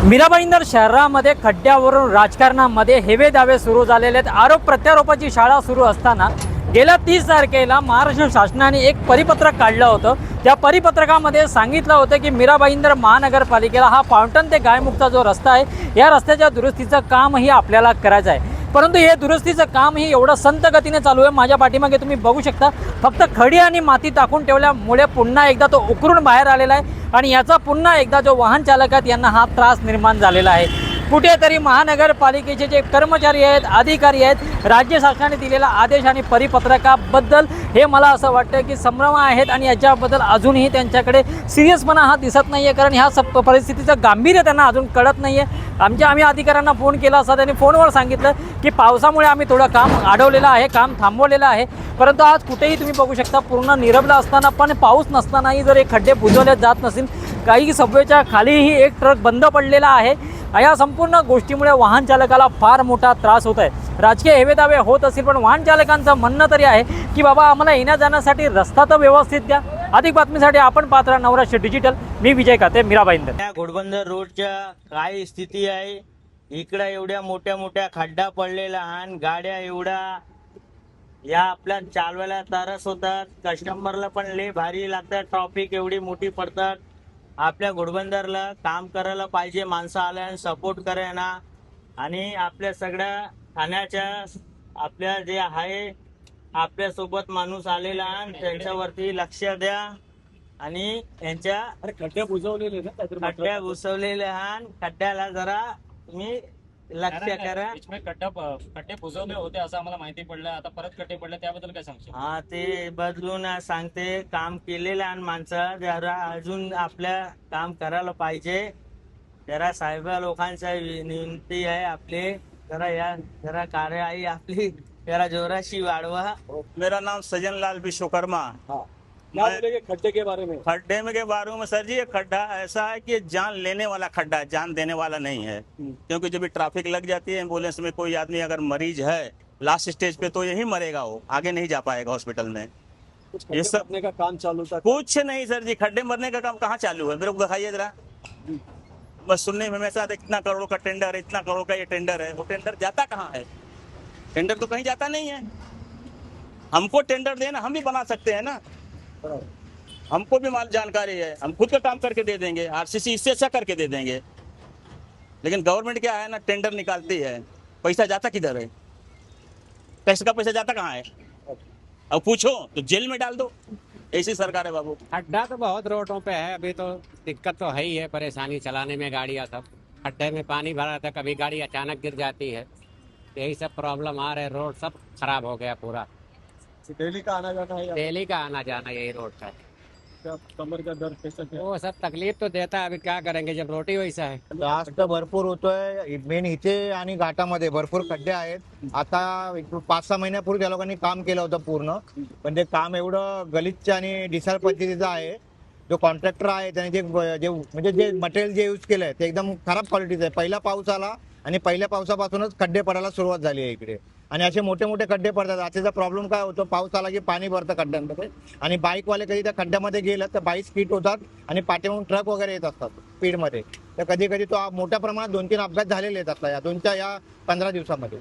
मीरा भाईंदर शहरामध्ये खड्ड्यावरून राजकारणामध्ये हेवे दावे सुरू झालेले आहेत। आरोप प्रत्यारोपाची शाळा सुरू असताना गेल्या 30 तारखेला महाराष्ट्र शासनाने एक परिपत्रक काढलं होतं। त्या परिपत्रकामध्ये सांगितलं होतं की मीरा भाईंदर महानगरपालिकेला हा फाउंटन ते गायमुक्ता जो रस्ता आहे या रस्त्याच्या दुरुस्तीचं कामही आपल्याला करायचं आहे। परंतु हे दुरुस्तीचं काम ही एवढं संत गतीने चालू आहे। माझ्या पाठीमागे तुम्ही बघू शकता, फक्त खडी आणि माती टाकून ठेवल्यामुळे पुन्हा एकदा तो उकरून बाहेर आलेला आहे आणि याचा पुन्हा एकदा जो वाहन चालक आहेत यांना हा त्रास निर्माण झालेला आहे। कुठेतरी महानगरपालिकेचे जे कर्मचारी आहेत, अधिकारी आहेत, राज्य शासनाने दिलेला आदेश आणि परिपत्रकाबद्दल हे मला असं वाटतं की संभ्रम आहेत आणि याच्याबद्दल अजूनही त्यांच्याकडे सिरियसपणा हा दिसत नाही आहे, कारण ह्या परिस्थितीचं गांभीर्य त्यांना अजून कळत नाही आहे। आम्ही अधिकाऱ्यांना फोन केला असता त्यांनी फोनवर सांगितलं की पावसामुळे आम्ही थोडं काम अडवलेलं आहे, काम थांबवलेलं आहे। परंतु आज कुठेही तुम्ही बघू शकता पूर्ण निरभला असताना पण पाऊस नसतानाही जर हे खड्डे बुजवले जात नसेल, काही सबवेच्या खालीही एक ट्रक बंद पडलेला आहे। या संपूर्ण गोष्टीमुळे वाहन चालकाला फार मोठा त्रास होत आहे। राजकीय हेवेदावे होत असतील पण वाहन चालकांचं म्हणणं तरी आहे की बाबा आम्हाला येण्या जाण्यासाठी रस्ता तर व्यवस्थित द्या। अधिक बातमीसाठी आपण पाहता नवराष्ट्र डिजिटल। मी विजय काते, मीरा भाईंदर। या घोडबंदर रोडच्या काय स्थिती आहे, इकडे एवढ्या मोठ्या मोठ्या खड्डा पडलेला आणि गाड्या एवढ्या या आपल्या चालवायला त्रास होतात, कस्टमरला पण लय भारी लागतात, ट्रॉफिक एवढी मोठी पडतात। आपल्या घोडबंदरला काम करायला पाहिजे, माणसं आल्या सपोर्ट करायला आणि आपल्या सगळ्या ठाण्याच्या आपल्या जे आहे आपल्या सोबत माणूस आलेला आणि त्यांच्यावरती लक्ष द्या आणि यांच्या खड्डे बुजवलेले ना, खड्ड्या घुसवलेले आणि खड्ड्याला जरा तुम्ही लक्ष करा। इसमें खड्डे बुजवले होते असं आम्हाला माहिती पडलं, आता परत खड्डे पडले त्याबद्दल काय सांगशील? हा, ते बदलून सांगते, काम केलेलं आणि माणसं जरा अजून आपल्या काम करायला पाहिजे। जरा साहेब लोकांचा विनंती आहे आपले, जरा कार्य आहे आपली जरा जोराशी वाढवा। मेरा नाम सजन लाल विश्वकर्मा। क्या बोलेंगे खड्डे के बारे में? खड्डे में के बारे में सर जी, ये खड्डा ऐसा है कि जान लेने वाला खड्डा है, जान देने वाला नहीं है। क्योंकि जब भी ट्रैफिक लग जाती है, एम्बुलेंस में कोई आदमी अगर मरीज है लास्ट स्टेज पे तो यही मरेगा, वो आगे नहीं जा पाएगा हॉस्पिटल में। कुछ ये सब खड्डे का काम चालू था? कुछ नहीं सर जी, खड्डे मरने का काम कहाँ चालू है, मेरे को दिखाइए जरा। बस सुनने में हमेशा इतना करोड़ का टेंडर है, इतना करोड़ का ये टेंडर है, वो टेंडर जाता कहाँ है? टेंडर तो कहीं जाता नहीं है। हमको टेंडर देना, हम भी बना सकते हैं ना, हमको भी माल जानकारी है, हम खुद का काम करके दे देंगे, आरसीसी इससे अच्छा करके दे देंगे। लेकिन गवर्नमेंट क्या है ना, टेंडर निकालती है, पैसा जाता किधर है? टैक्स का पैसा जाता कहाँ है? अब पूछो तो जेल में डाल दो, ऐसी सरकार है बाबू। खड्डा तो बहुत रोडों पे है, अभी तो दिक्कत तो है ही है, परेशानी चलाने में गाड़ियाँ सब खड्डे में पानी भरा रहता है, कभी गाड़ी अचानक गिर जाती है, यही सब प्रॉब्लम आ रहे। रोड सब खराब हो गया पूरा, डेली का आना जाना है या डेली का आना जाना यही रोड का है। क्या कमर का दर्द कैसा क्या? वो सब तकलीफ तो देता है, अभी क्या करेंगे जब रोटी वैसा है। त्रास तर भरपूर होतोय, मेन इथे आणि घाटामध्ये भरपूर खड्डे आहेत। आता 5-6 महिन्यापूर्वी त्या लोकांनी काम केलं होतं पूर्ण, पण ते काम एवढं गलिच्छ आणि ढिसाळ पद्धतीचं आहे। जो कॉन्ट्रॅक्टर आहे त्याने जे मटेरियल जे यूज केलंय ते एकदम खराब क्वालिटीचं आहे। पहिला पाऊस आला आणि पहिल्या पावसापासूनच खड्डे पडायला सुरुवात झाली आहे इकडे, आणि असे मोठे मोठे खड्डे पडतात। आजचा प्रॉब्लेम काय होतो, पाऊस आला की पाणी भरतं खड्ड्यांमध्ये आणि बाईकवाले कधी त्या खड्ड्यामध्ये गेलं तर बाईक स्किट होतात आणि पाठीमागून ट्रक वगैरे येत असतात स्पीडमध्ये, तर कधी कधी तो मोठ्या प्रमाणात 2-3 अपघात झालेले आहेत आता या 15 दिवसामध्ये।